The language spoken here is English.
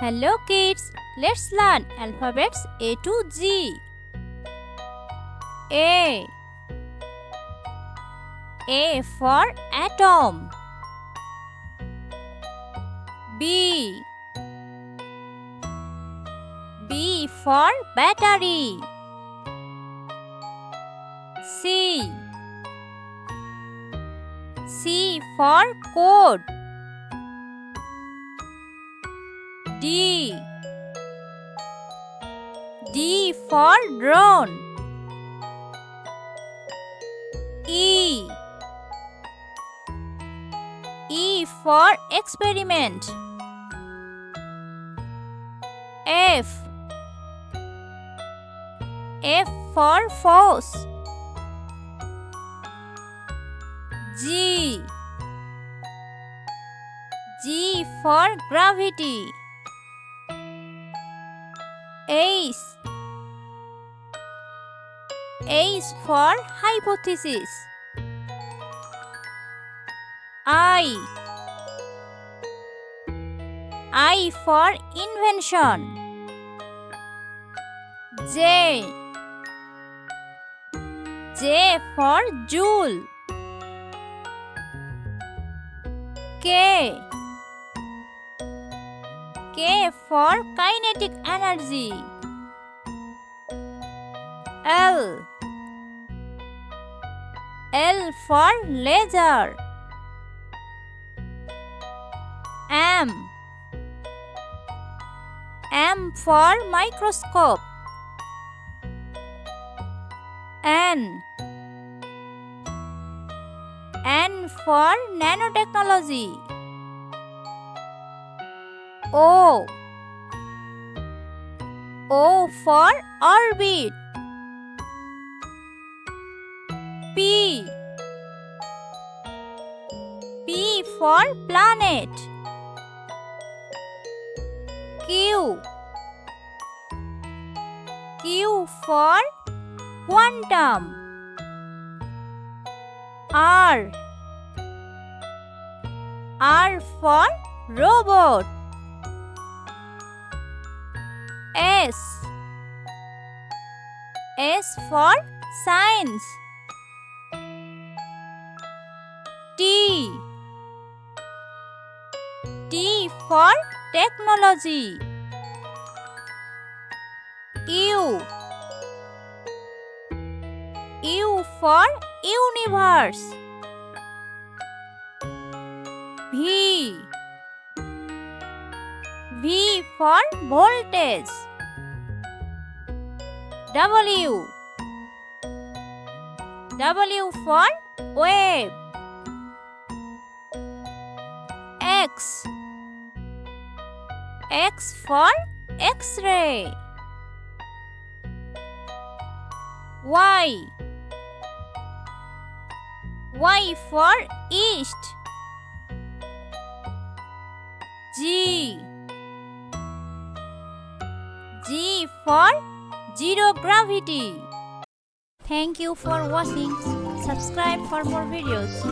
Hello kids, let's learn alphabets A to G. A for atom. B for battery. C for code. D for drone. E for experiment. F for force. G for gravity. H for hypothesis. I for invention. J for Joule. K for kinetic energy. L for laser. M for microscope. N for nanotechnology. O for orbit. P for planet. Q for quantum. R for robot. S for science. T for technology. U for universe. V for voltage. W for wave. X for X-ray. Y for east. G for zero gravity. Thank you for watching. Subscribe for more videos.